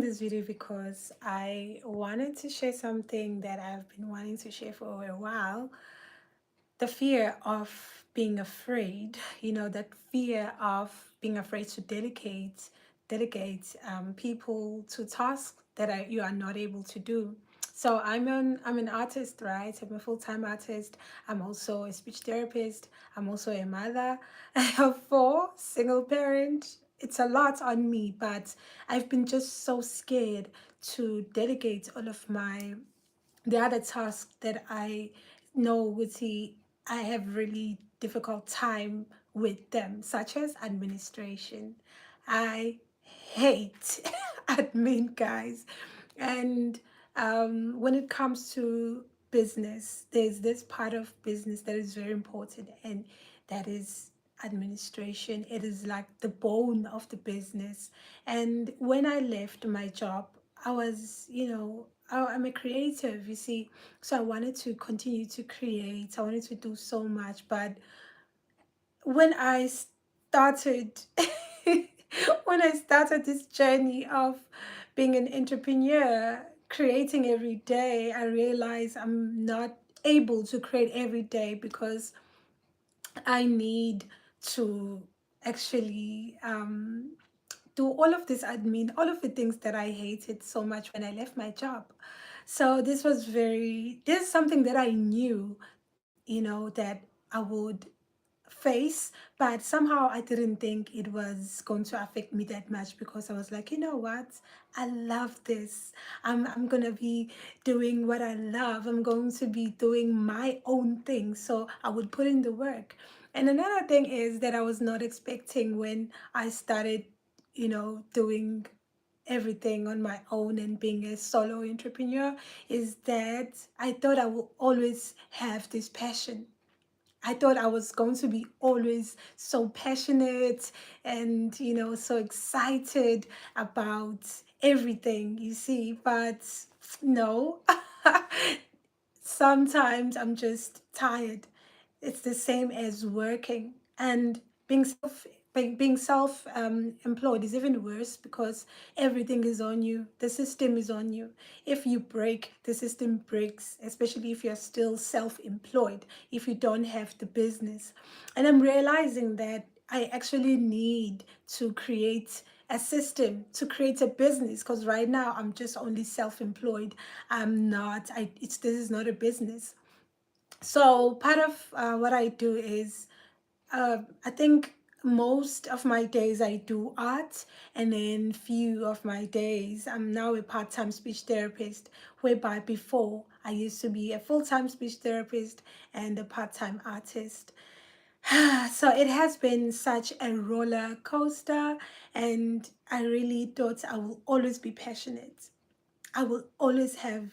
this video because I wanted to share something that I've been wanting to share for a while. The fear of being afraid, that fear of being afraid to delegate people to tasks that you are not able to do. So I'm an artist, right? I'm a full-time artist. I'm also a speech therapist. I'm also a mother. I have four, single parent. It's a lot on me, but I've been just so scared to delegate all of the other tasks that I know with I have really difficult time with them, such as administration. I hate admin, guys. And when it comes to business, there's this part of business that is very important, and that is administration. It is like the bone of the business. And when I left my job, I was, I'm a creative, you see. So I wanted to continue to create. I wanted to do so much. But when I started, when I started this journey of being an entrepreneur, creating every day, I realized I'm not able to create every day because I need to actually do all of this admin, all of the things that I hated so much when I left my job. So this is something that I knew, that I would face, but somehow I didn't think it was going to affect me that much because I was like, you know what? I love this. I'm gonna be doing what I love. I'm going to be doing my own thing. So I would put in the work. And another thing is that I was not expecting when I started, doing everything on my own and being a solo entrepreneur is that I thought I will always have this passion. I thought I was going to be always so passionate and, so excited about everything, you see, but no. Sometimes I'm just tired. It's the same as working, and being self employed is even worse because everything is on you. The system is on you. If you break, the system breaks, especially if you're still self employed, if you don't have the business. And I'm realizing that I actually need to create a system to create a business because right now I'm just only self-employed. I'm not I it's This is not a business. So part of what I do is, I think most of my days I do art, and then few of my days I'm now a part-time speech therapist, whereby before I used to be a full-time speech therapist and a part-time artist. So it has been such a roller coaster, and I really thought I will always be passionate. I will always have,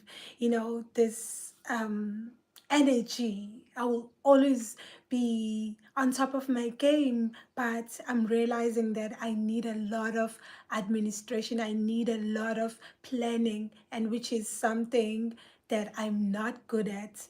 this energy. I will always be on top of my game, but I'm realizing that I need a lot of administration. I need a lot of planning, and which is something that I'm not good at.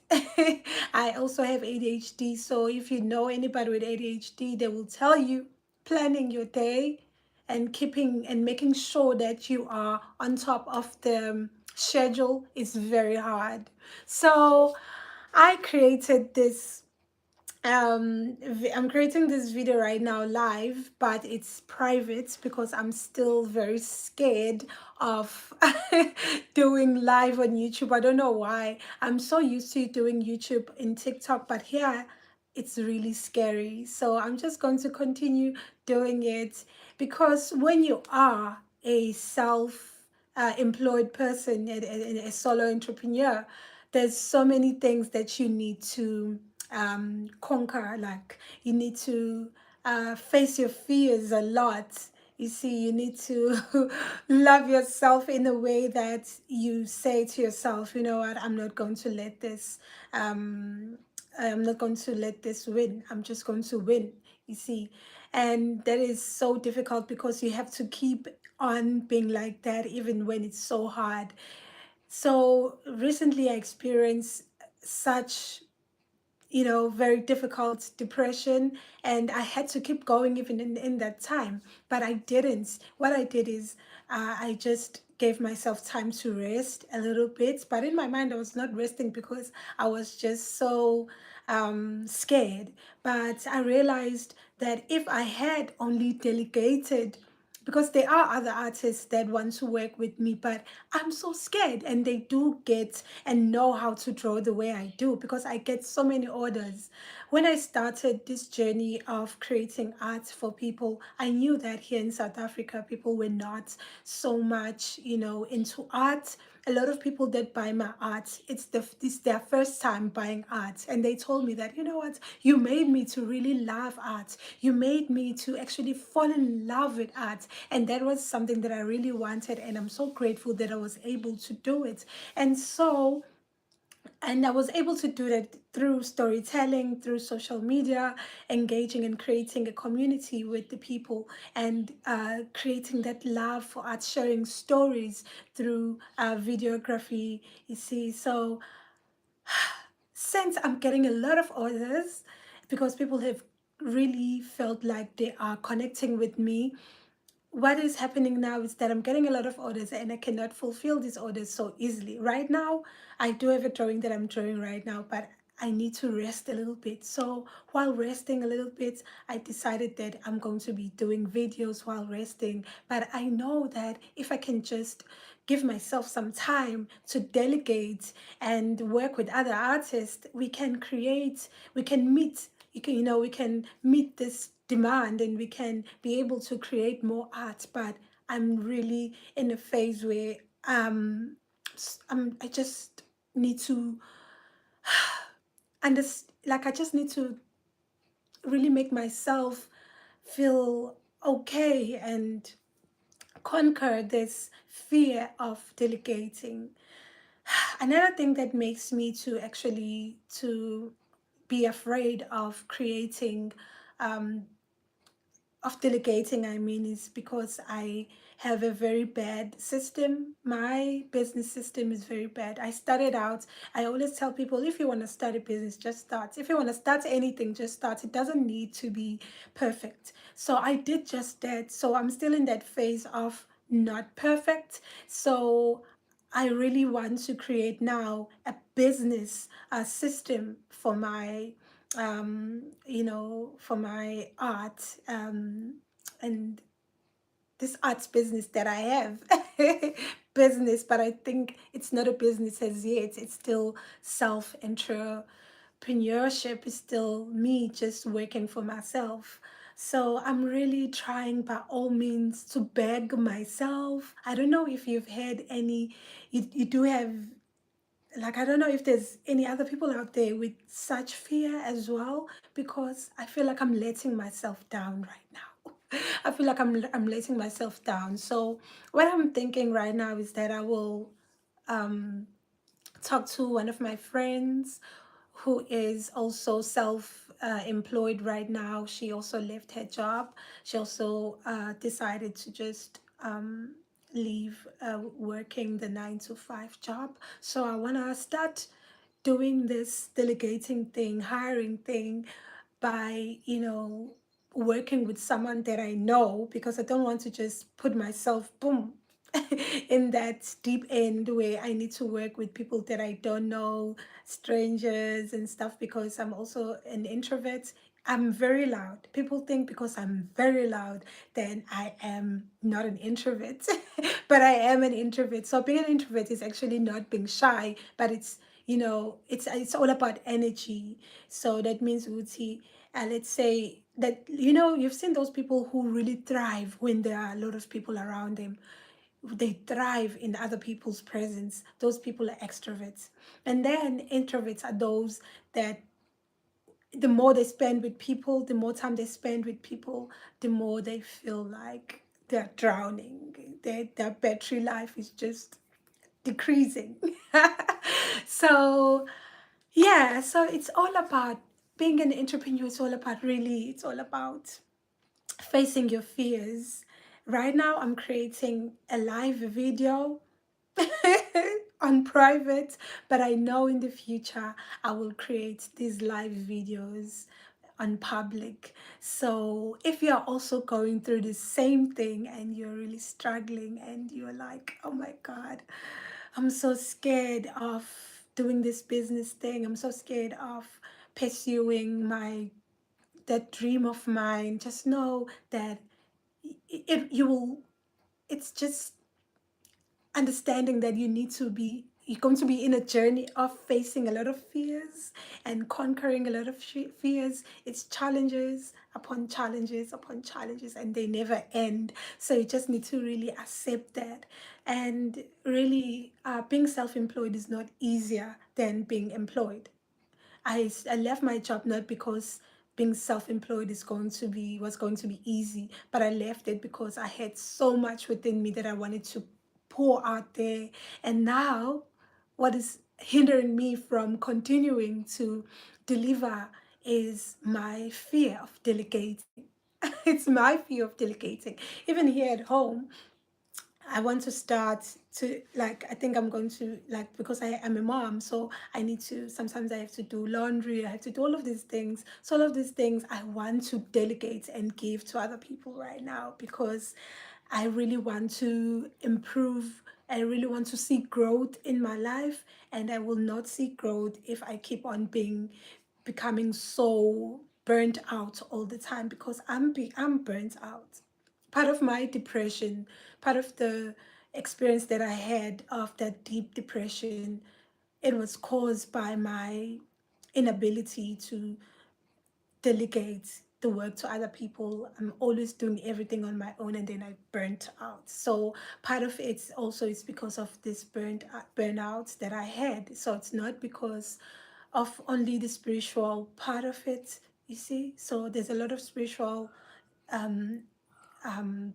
I also have ADHD, so if you know anybody with ADHD, they will tell you planning your day and keeping and making sure that you are on top of the schedule is very hard. So I created this I'm creating this video right now live, but it's private because I'm still very scared of doing live on YouTube. I don't know why. I'm so used to doing YouTube in TikTok, but here it's really scary. So I'm just going to continue doing it because when you are a employed person and a solo entrepreneur, there's so many things that you need to conquer. Like you need to face your fears a lot. You see, you need to love yourself in a way that you say to yourself, you know what, um, I'm not going to let this win. I'm just going to win, you see. And that is so difficult because you have to keep on being like that even when it's so hard. So recently I experienced such very difficult depression, and I had to keep going even in that time. But I didn't. What I did is I just gave myself time to rest a little bit. But in my mind, I was not resting because I was just so scared. But I realized that if I had only delegated, because there are other artists that want to work with me, but I'm so scared, and they do get and know how to draw the way I do because I get so many orders. When I started this journey of creating art for people, I knew that here in South Africa people were not so much into art. A lot of people that buy my art, it's their first time buying art, and they told me that, you know what, you made me to really love art, you made me to actually fall in love with art. And that was something that I really wanted, and I'm so grateful that I was able to do it. And I was able to do that through storytelling, through social media, engaging and creating a community with the people, and creating that love for art, sharing stories through videography. You see, so since I'm getting a lot of orders, because people have really felt like they are connecting with me, what is happening now is that I'm getting a lot of orders, and I cannot fulfill these orders so easily. Right now, I do have a drawing that I'm drawing right now, but I need to rest a little bit. So while resting a little bit, I decided that I'm going to be doing videos while resting. But I know that if I can just give myself some time to delegate and work with other artists, we can meet, we can meet this demand, and we can be able to create more art. But I'm really in a phase where I just need to I just need to really make myself feel okay and conquer this fear of delegating. Another thing that makes me to be afraid of creating of delegating, I mean, is because I have a very bad system. My business system is very bad. I started out, I always tell people, if you want to start a business, just start. If you want to start anything, just start. It doesn't need to be perfect. So I did just that. So I'm still in that phase of not perfect. So I really want to create now a business, a system for my for my art, and this arts business that I have. Business, but I think it's not a business as yet. It's still self entrepreneurship, is still me just working for myself. So I'm really trying by all means to beg myself. I don't know if you've had any, you do have, like, I don't know if there's any other people out there with such fear as well, because I feel like I'm letting myself down right now. I feel like I'm letting myself down. So what I'm thinking right now is that I will talk to one of my friends who is also self employed right now. She also left her job. She also decided to just leave working the 9 to 5 job. So I want to start doing this delegating thing, hiring thing, by, working with someone that I know, because I don't want to just put myself, boom, in that deep end where I need to work with people that I don't know, strangers and stuff, because I'm also an introvert. I'm very loud. People think because I'm very loud, then I am not an introvert. But I am an introvert. So being an introvert is actually not being shy, but it's all about energy. So that means, Uti, let's say that, you've seen those people who really thrive when there are a lot of people around them. They thrive in other people's presence. Those people are extroverts. And then introverts are those that the more they spend with people, the more time they spend with people, the more they feel like they're drowning. Their battery life is just decreasing. So yeah, so it's all about being an entrepreneur. It's all about facing your fears. Right now, I'm creating a live video on private, but I know in the future I will create these live videos on public. So if you're also going through the same thing and you're really struggling and you're like, oh my God, I'm so scared of doing this business thing, I'm so scared of pursuing my that dream of mine, just know that you will, it's just understanding that you're going to be in a journey of facing a lot of fears and conquering a lot of fears. It's challenges upon challenges upon challenges, and they never end. So you just need to really accept that. And really, being self-employed is not easier than being employed. I left my job not because being self-employed was going to be easy, but I left it because I had so much within me that I wanted to pour out there. And now what is hindering me from continuing to deliver is my fear of delegating. It's my fear of delegating. Even here at home, I want to start to, like, I think I'm going to, like, because I am a mom, so I need to, sometimes I have to do laundry, I have to do all of these things. So all of these things I want to delegate and give to other people right now, because I really want to improve. I really want to see growth in my life, and I will not see growth if I keep on becoming so burnt out all the time, because I'm burnt out. Part of my depression, part of the experience that I had of that deep depression, it was caused by my inability to delegate the work to other people. I'm always doing everything on my own, and then I burnt out. So part of it also is because of this burnout that I had. So it's not because of only the spiritual part of it, you see. So there's a lot of spiritual um,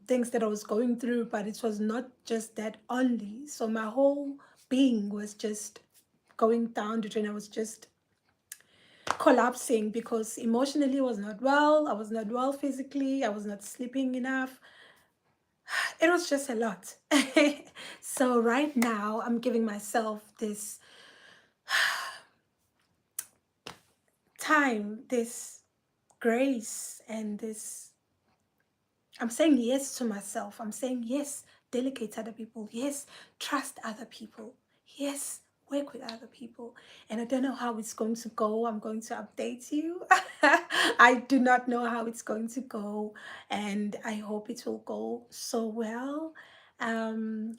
things that I was going through, but it was not just that only. So my whole being was just going down the drain. I was just collapsing because emotionally I was not well. I was not well physically. I was not sleeping enough. It was just a lot. So right now I'm giving myself this time, this grace, and this, I'm saying yes to myself. I'm saying yes, delegate to other people. Yes, trust other people. Yes, work with other people. And I don't know how it's going to go. I'm going to update you. I do not know how it's going to go, and I hope it will go so well.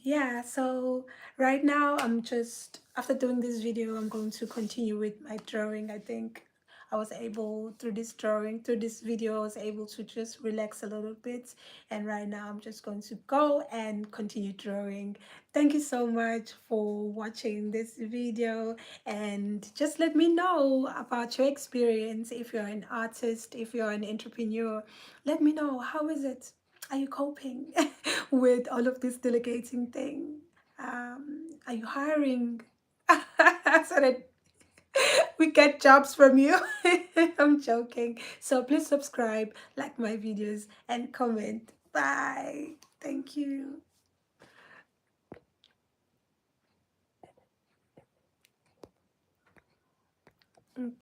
Yeah, so right now I'm just, after doing this video, I'm going to continue with my drawing. I think I was able, through this drawing, through this video, I was able to just relax a little bit. And right now I'm just going to go and continue drawing. Thank you so much for watching this video, and just let me know about your experience. If you're an artist, if you're an entrepreneur, let me know, how is it? Are you coping with all of this delegating thing? Are you hiring? So that we get jobs from you. I'm joking. So please subscribe, like my videos, and comment. Bye. Thank you.